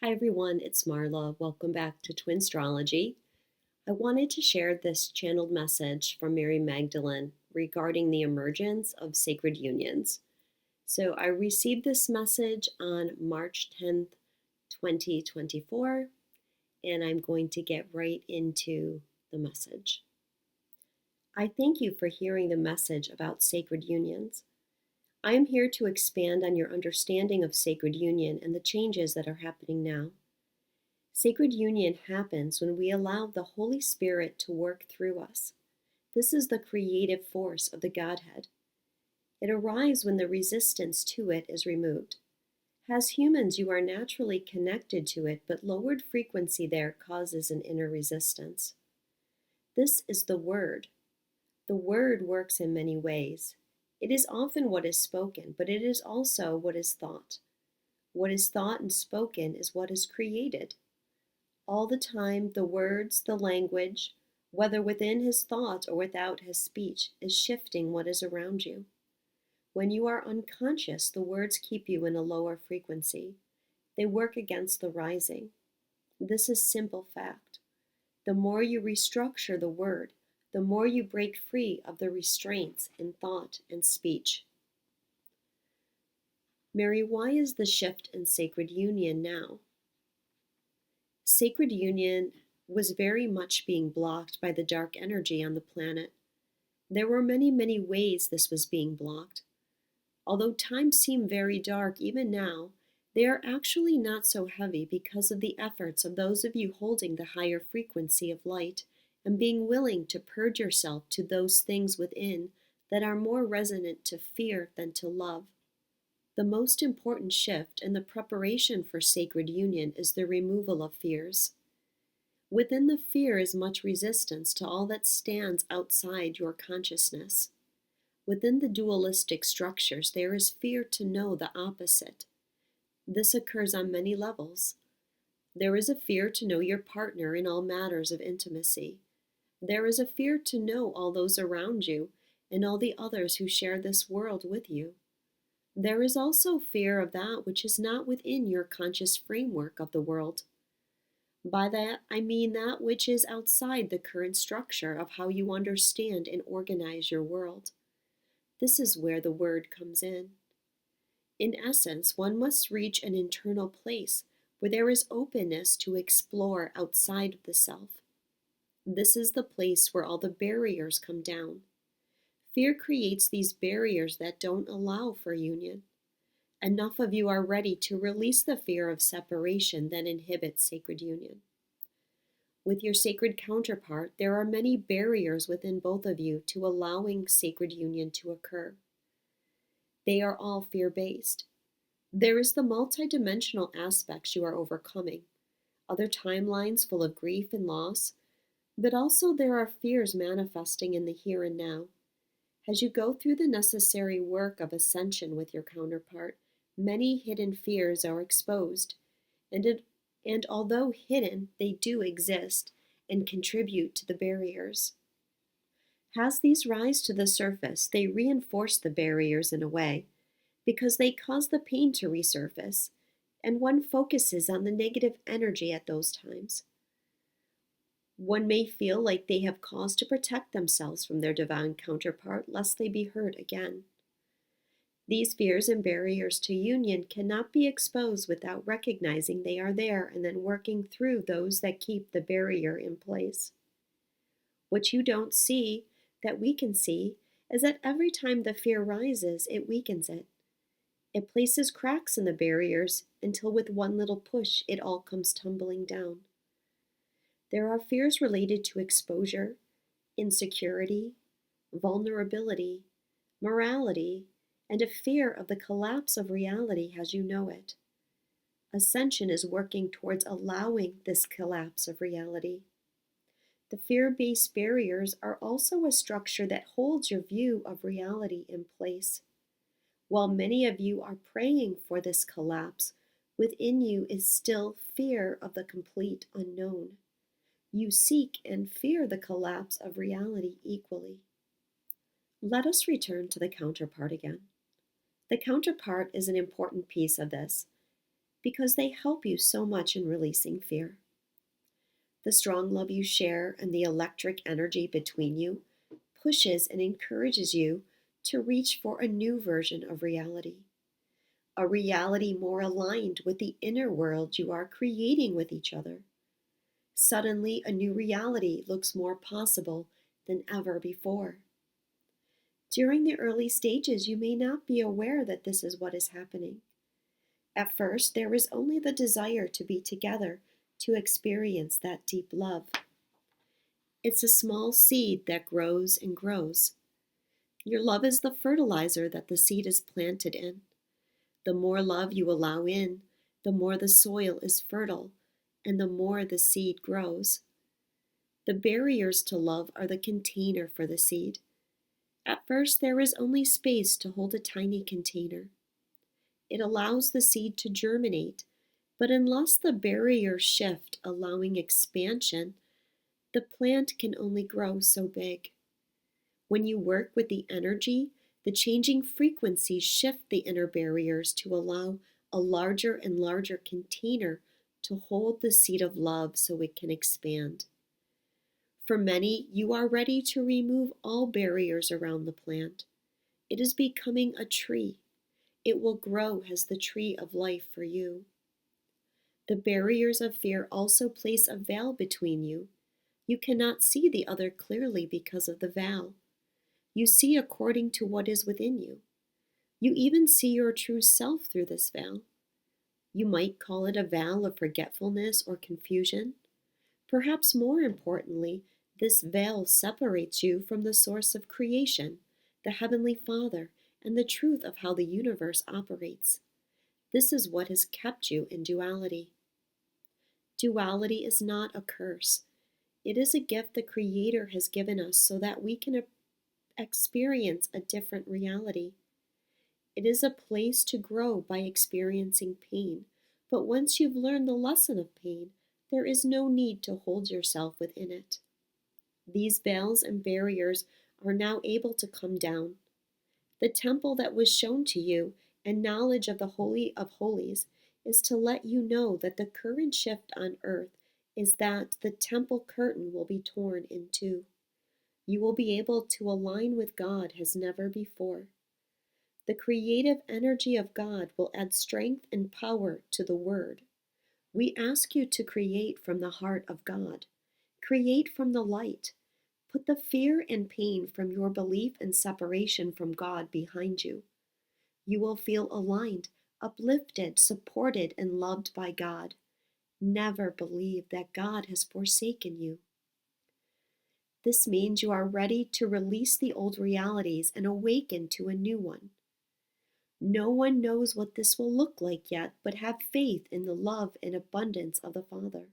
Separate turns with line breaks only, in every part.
Hi everyone, it's Marla. Welcome back to Twinstrology. I wanted to share this channeled message from Mary Magdalene regarding the emergence of sacred unions. So I received this message on March 10th, 2024, and I'm going to get right into the message. I thank you for hearing the message about sacred unions. I am here to expand on your understanding of sacred union and the changes that are happening now. Sacred union happens when we allow the Holy Spirit to work through us. This is the creative force of the Godhead. It arrives when the resistance to it is removed. As humans, you are naturally connected to it, but lowered frequency there causes an inner resistance. This is the Word. The Word works in many ways. It is often what is spoken, but it is also what is thought. What is thought and spoken is what is created. All the time, the words, the language, whether within his thought or without his speech, is shifting what is around you. When you are unconscious, the words keep you in a lower frequency. They work against the rising. This is simple fact. The more you restructure the word, the more you break free of the restraints in thought and speech. Mary, why is the shift in sacred union now? Sacred union was very much being blocked by the dark energy on the planet. There were many, many ways this was being blocked. Although times seem very dark even now, they are actually not so heavy because of the efforts of those of you holding the higher frequency of light and being willing to purge yourself to those things within that are more resonant to fear than to love. The most important shift in the preparation for sacred union is the removal of fears. Within the fear is much resistance to all that stands outside your consciousness. Within the dualistic structures, there is fear to know the opposite. This occurs on many levels. There is a fear to know your partner in all matters of intimacy. There is a fear to know all those around you and all the others who share this world with you. There is also fear of that which is not within your conscious framework of the world. By that, I mean that which is outside the current structure of how you understand and organize your world. This is where the word comes in. In essence, one must reach an internal place where there is openness to explore outside of the self. This is the place where all the barriers come down. Fear creates these barriers that don't allow for union. Enough of you are ready to release the fear of separation that inhibits sacred union. With your sacred counterpart, there are many barriers within both of you to allowing sacred union to occur. They are all fear-based. There is the multidimensional aspects you are overcoming, other timelines full of grief and loss, but also there are fears manifesting in the here and now. As you go through the necessary work of ascension with your counterpart, many hidden fears are exposed, and although hidden, they do exist and contribute to the barriers. As these rise to the surface, they reinforce the barriers in a way, because they cause the pain to resurface, and one focuses on the negative energy at those times. One may feel like they have cause to protect themselves from their divine counterpart lest they be hurt again. These fears and barriers to union cannot be exposed without recognizing they are there and then working through those that keep the barrier in place. What you don't see, that we can see, is that every time the fear rises, it weakens it. It places cracks in the barriers until with one little push, it all comes tumbling down. There are fears related to exposure, insecurity, vulnerability, morality, and a fear of the collapse of reality as you know it. Ascension is working towards allowing this collapse of reality. The fear-based barriers are also a structure that holds your view of reality in place. While many of you are praying for this collapse, within you is still fear of the complete unknown. You seek and fear the collapse of reality equally. Let us return to the counterpart again. The counterpart is an important piece of this. because they help you so much in releasing fear. The strong love you share and the electric energy between you pushes and encourages you to reach for a new version of reality, a reality more aligned with the inner world you are creating with each other. Suddenly, a new reality looks more possible than ever before. During the early stages, you may not be aware that this is what is happening. At first, there is only the desire to be together to experience that deep love. It's a small seed that grows and grows. Your love is the fertilizer that the seed is planted in. The more love you allow in, the more the soil is fertile, and the more the seed grows. The barriers to love are the container for the seed. At first, there is only space to hold a tiny container. It allows the seed to germinate, but unless the barriers shift, allowing expansion, the plant can only grow so big. When you work with the energy, the changing frequencies shift the inner barriers to allow a larger and larger container to hold the seed of love so it can expand. For many, you are ready to remove all barriers around the plant. It is becoming a tree. It will grow as the tree of life for you. The barriers of fear also place a veil between you. You cannot see the other clearly because of the veil. You see according to what is within you. You even see your true self through this veil. You might call it a veil of forgetfulness or confusion. Perhaps more importantly, this veil separates you from the source of creation, the Heavenly Father, and the truth of how the universe operates. This is what has kept you in duality. Duality is not a curse. It is a gift the Creator has given us so that we can experience a different reality. It is a place to grow by experiencing pain, but once you've learned the lesson of pain, there is no need to hold yourself within it. These veils and barriers are now able to come down. The temple that was shown to you and knowledge of the Holy of Holies is to let you know that the current shift on earth is that the temple curtain will be torn in two. You will be able to align with God as never before. The creative energy of God will add strength and power to the Word. We ask you to create from the heart of God. Create from the light. Put the fear and pain from your belief and separation from God behind you. You will feel aligned, uplifted, supported, and loved by God. Never believe that God has forsaken you. This means you are ready to release the old realities and awaken to a new one. No one knows what this will look like yet, but have faith in the love and abundance of the Father.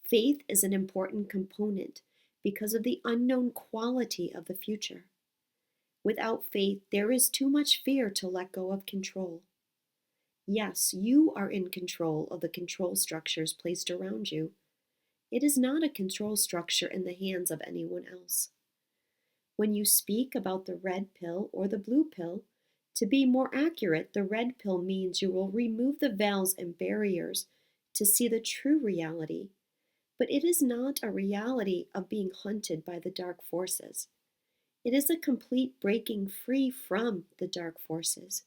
Faith is an important component because of the unknown quality of the future. Without faith, there is too much fear to let go of control. Yes, you are in control of the control structures placed around you. It is not a control structure in the hands of anyone else. When you speak about the red pill or the blue pill, to be more accurate, the red pill means you will remove the veils and barriers to see the true reality. But it is not a reality of being hunted by the dark forces. It is a complete breaking free from the dark forces.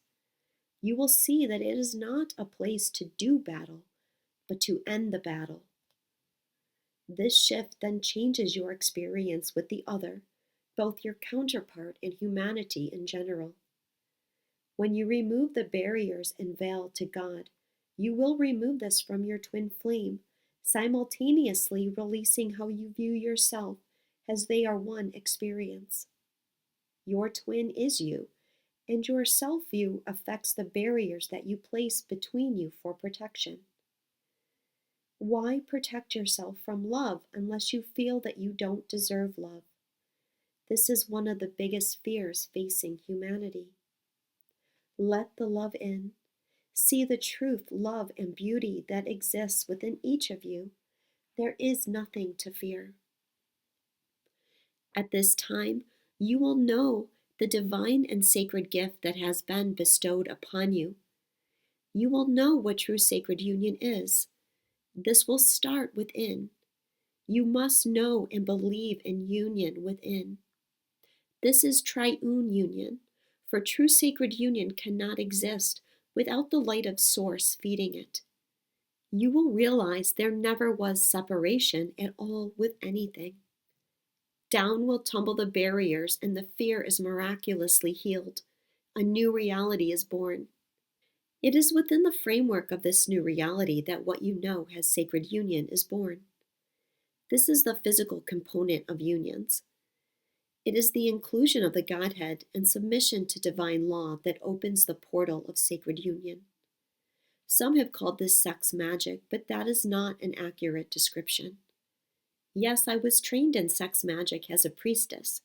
You will see that it is not a place to do battle, but to end the battle. This shift then changes your experience with the other, both your counterpart and humanity in general. When you remove the barriers and veil to God, you will remove this from your twin flame, simultaneously releasing how you view yourself as they are one experience. Your twin is you, and your self-view affects the barriers that you place between you for protection. Why protect yourself from love unless you feel that you don't deserve love? This is one of the biggest fears facing humanity. Let the love in. See the truth, love, and beauty that exists within each of you. There is nothing to fear. At this time, you will know the divine and sacred gift that has been bestowed upon you. you will know what true sacred union is. This will start within. You must know and believe in union within. This is triune union, for true sacred union cannot exist without the light of Source feeding it. You will realize there never was separation at all with anything. Down will tumble the barriers, and the fear is miraculously healed. A new reality is born. It is within the framework of this new reality that what you know as sacred union is born. This is the physical component of unions. It is the inclusion of the Godhead and submission to divine law that opens the portal of sacred union. Some have called this sex magic, but that is not an accurate description. Yes, I was trained in sex magic as a priestess,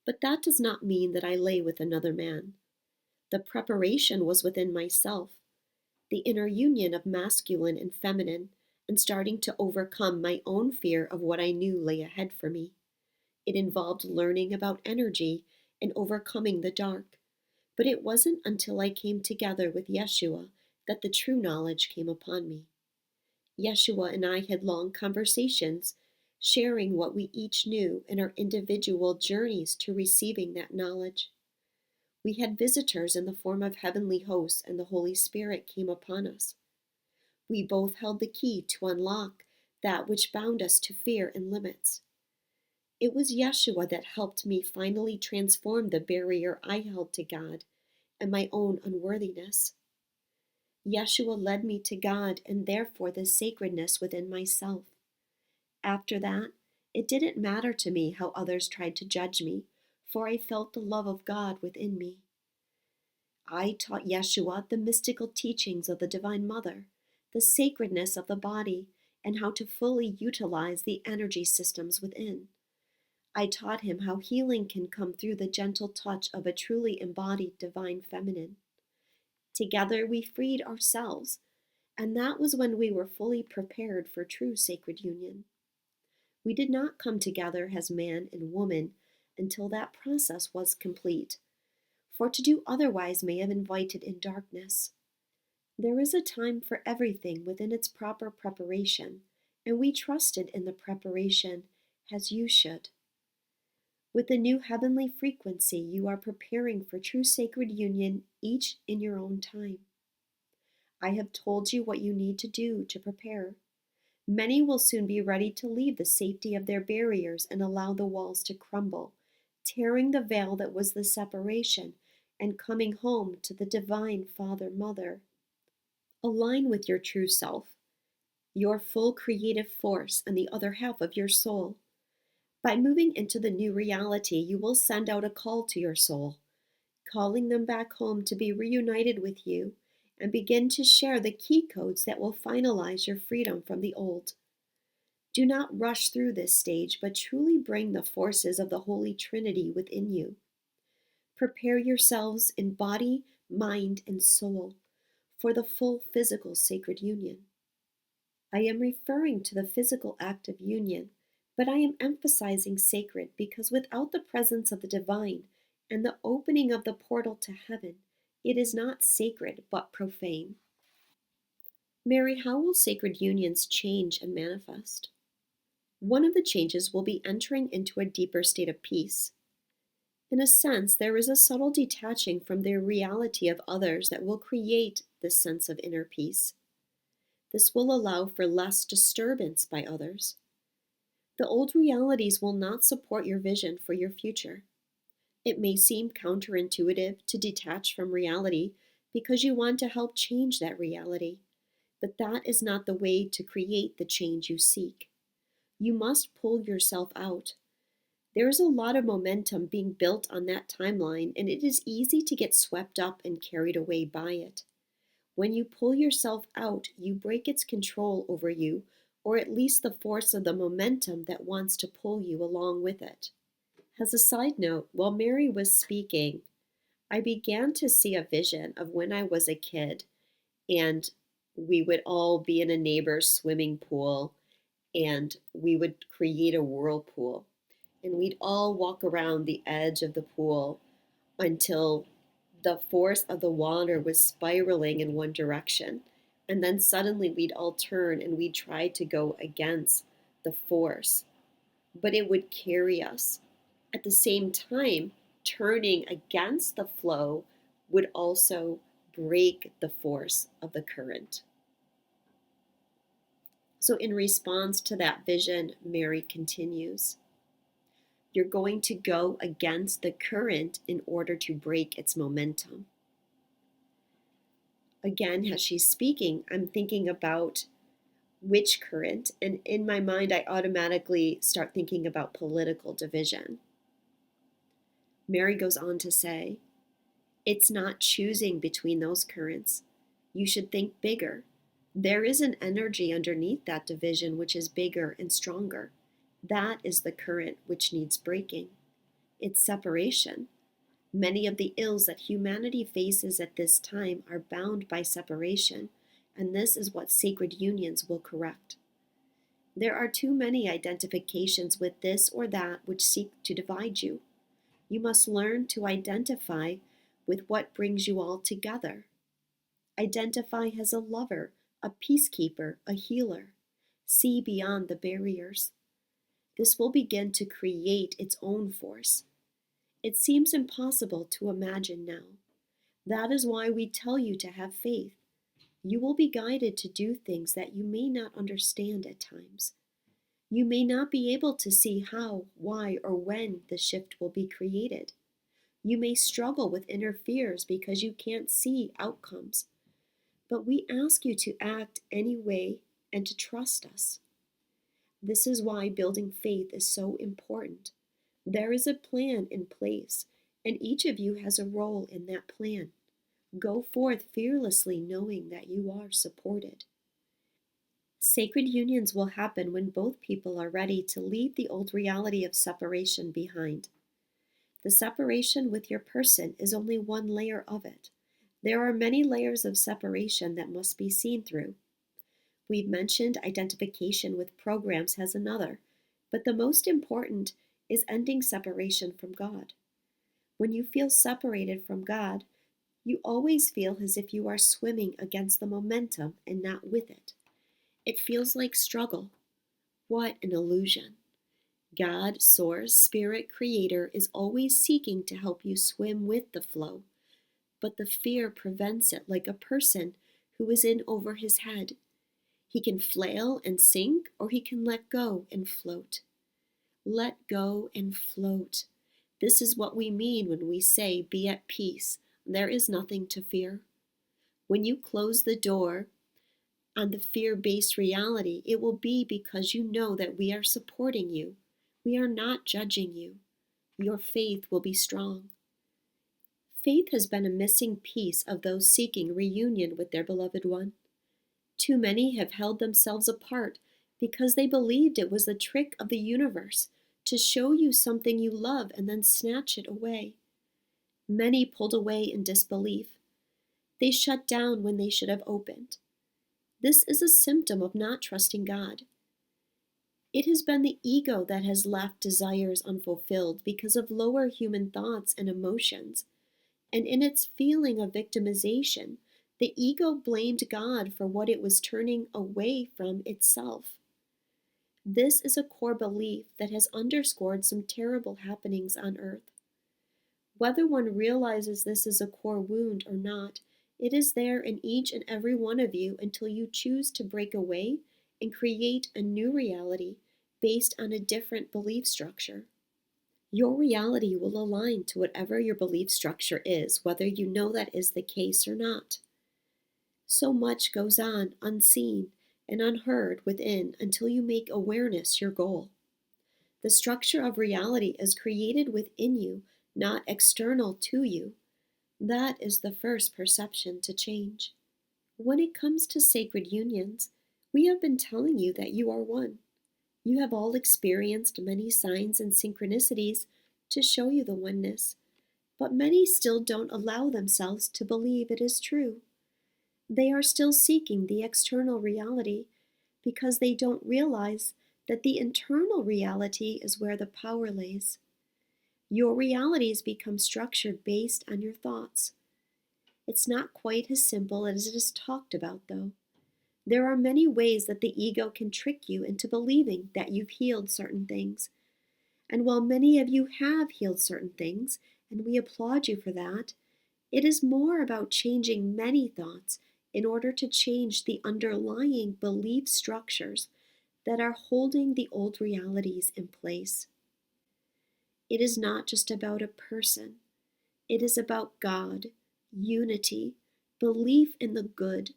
but that does not mean that I lay with another man. The preparation was within myself, the inner union of masculine and feminine, and starting to overcome my own fear of what I knew lay ahead for me. It involved learning about energy and overcoming the dark. But it wasn't until I came together with Yeshua that the true knowledge came upon me. Yeshua and I had long conversations, sharing what we each knew and our individual journeys to receiving that knowledge. We had visitors in the form of heavenly hosts, and the Holy Spirit came upon us. We both held the key to unlock that which bound us to fear and limits. It was Yeshua that helped me finally transform the barrier I held to God and my own unworthiness. Yeshua led me to God and therefore the sacredness within myself. After that, it didn't matter to me how others tried to judge me, for I felt the love of God within me. I taught Yeshua the mystical teachings of the Divine Mother, the sacredness of the body, and how to fully utilize the energy systems within. I taught him how healing can come through the gentle touch of a truly embodied divine feminine. Together we freed ourselves, and that was when we were fully prepared for true sacred union. We did not come together as man and woman until that process was complete, for to do otherwise may have invited in darkness. There is a time for everything within its proper preparation, and we trusted in the preparation as you should. With the new heavenly frequency, you are preparing for true sacred union, each in your own time. I have told you what you need to do to prepare. Many will soon be ready to leave the safety of their barriers and allow the walls to crumble, tearing the veil that was the separation and coming home to the divine Father Mother. Align with your true self, your full creative force, and the other half of your soul. By moving into the new reality, you will send out a call to your soul, calling them back home to be reunited with you and begin to share the key codes that will finalize your freedom from the old. Do not rush through this stage, but truly bring the forces of the Holy Trinity within you. Prepare yourselves in body, mind, and soul for the full physical sacred union. I am referring to the physical act of union, but I am emphasizing sacred because without the presence of the divine and the opening of the portal to heaven, it is not sacred but profane. Mary, how will sacred unions change and manifest? One of the changes will be entering into a deeper state of peace. In a sense, there is a subtle detaching from the reality of others that will create this sense of inner peace. This will allow for less disturbance by others. The old realities will not support your vision for your future. It may seem counterintuitive to detach from reality because you want to help change that reality, but that is not the way to create the change you seek. You must pull yourself out. There is a lot of momentum being built on that timeline, and it is easy to get swept up and carried away by it. When you pull yourself out, you break its control over you, or at least the force of the momentum that wants to pull you along with it. As a side note, while Mary was speaking, I began to see a vision of when I was a kid, and we would all be in a neighbor's swimming pool, and we would create a whirlpool, and we'd all walk around the edge of the pool until The force of the water was spiraling in one direction, and then suddenly we'd all turn and we'd try to go against the force, but it would carry us. At the same time, turning against the flow would also break the force of the current. So, in response to that vision, Mary continues, you're going to go against the current in order to break its momentum. Again, as she's speaking, I'm thinking about which current, and in my mind, I automatically start thinking about political division. Mary goes on to say, it's not choosing between those currents. You should think bigger. There is an energy underneath that division which is bigger and stronger. That is the current which needs breaking. It's separation. Many of the ills that humanity faces at this time are bound by separation, and this is what sacred unions will correct. There are too many identifications with this or that which seek to divide you. You must learn to identify with what brings you all together. Identify as a lover, a peacekeeper, a healer. See beyond the barriers. This will begin to create its own force. It seems impossible to imagine now. That is why we tell you to have faith. You will be guided to do things that you may not understand at times. You may not be able to see how, why, or when the shift will be created. You may struggle with inner fears because you can't see outcomes. But we ask you to act anyway and to trust us. This is why building faith is so important. There is a plan in place, and each of you has a role in that plan. Go forth fearlessly knowing that you are supported. Sacred unions will happen when both people are ready to leave the old reality of separation behind. The separation with your person is only one layer of it. There are many layers of separation that must be seen through. We've mentioned identification with programs as another, but the most important is ending separation from God. When you feel separated from God, you always feel as if you are swimming against the momentum and not with it. It feels like struggle. What an illusion. God, Source, Spirit, Creator is always seeking to help you swim with the flow, but the fear prevents it like a person who is in over his head. He can flail and sink, or he can let go and float. Let go and float. This is what we mean when we say, be at peace. There is nothing to fear. When you close the door on the fear-based reality, it will be because you know that we are supporting you. We are not judging you. Your faith will be strong. Faith has been a missing piece of those seeking reunion with their beloved one. Too many have held themselves apart because they believed it was the trick of the universe to show you something you love and then snatch it away. Many pulled away in disbelief. They shut down when they should have opened. This is a symptom of not trusting God. It has been the ego that has left desires unfulfilled because of lower human thoughts and emotions. And in its feeling of victimization, the ego blamed God for what it was turning away from itself. This is a core belief that has underscored some terrible happenings on earth. Whether one realizes this is a core wound or not, it is there in each and every one of you until you choose to break away and create a new reality based on a different belief structure. Your reality will align to whatever your belief structure is, whether you know that is the case or not. So much goes on unseen and unheard within until you make awareness your goal. The structure of reality is created within you, not external to you. That is the first perception to change. When it comes to sacred unions, we have been telling you that you are one. You have all experienced many signs and synchronicities to show you the oneness, but many still don't allow themselves to believe it is true. They are still seeking the external reality because they don't realize that the internal reality is where the power lays. Your realities become structured based on your thoughts. It's not quite as simple as it is talked about, though. There are many ways that the ego can trick you into believing that you've healed certain things. And while many of you have healed certain things, and we applaud you for that, it is more about changing many thoughts in order to change the underlying belief structures that are holding the old realities in place. It is not just about a person. It is about God, unity, belief in the good,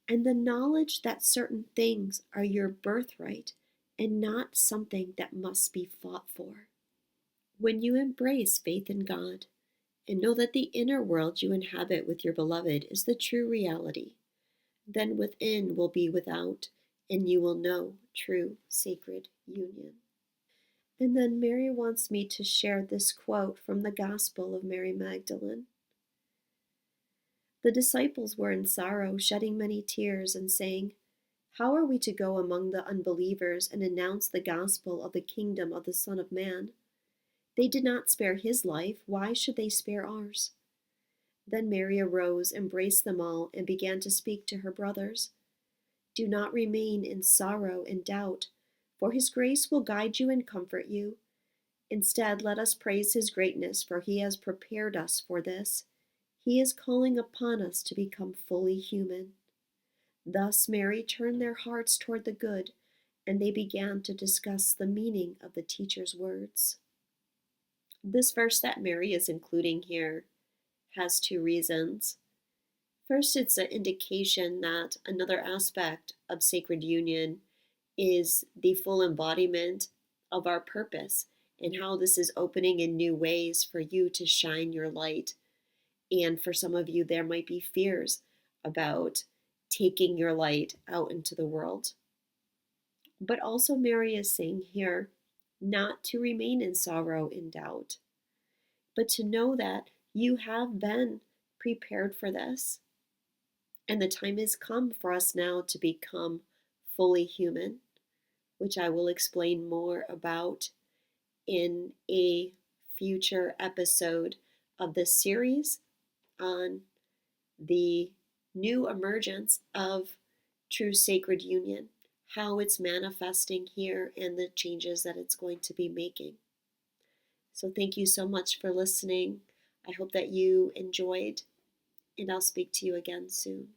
and the knowledge that certain things are your birthright and not something that must be fought for. When you embrace faith in God and know that the inner world you inhabit with your beloved is the true reality, then within will be without, and you will know true sacred union. And then Mary wants me to share this quote from the Gospel of Mary Magdalene. The disciples were in sorrow, shedding many tears, and saying, "How are we to go among the unbelievers and announce the gospel of the kingdom of the Son of Man? They did not spare his life. Why should they spare ours?" Then Mary arose, embraced them all, and began to speak to her brothers. "Do not remain in sorrow and doubt, for his grace will guide you and comfort you. Instead, let us praise his greatness, for he has prepared us for this. He is calling upon us to become fully human." Thus Mary turned their hearts toward the good, and they began to discuss the meaning of the teacher's words. This verse that Mary is including here has two reasons. First, it's an indication that another aspect of sacred union is the full embodiment of our purpose and how this is opening in new ways for you to shine your light. And for some of you, there might be fears about taking your light out into the world. But also, Mary is saying here not to remain in sorrow and doubt, but to know that you have been prepared for this. And the time has come for us now to become fully human, which I will explain more about in a future episode of this series on the new emergence of true sacred union, how it's manifesting here, and the changes that it's going to be making. So thank you so much for listening. I hope that you enjoyed, and I'll speak to you again soon.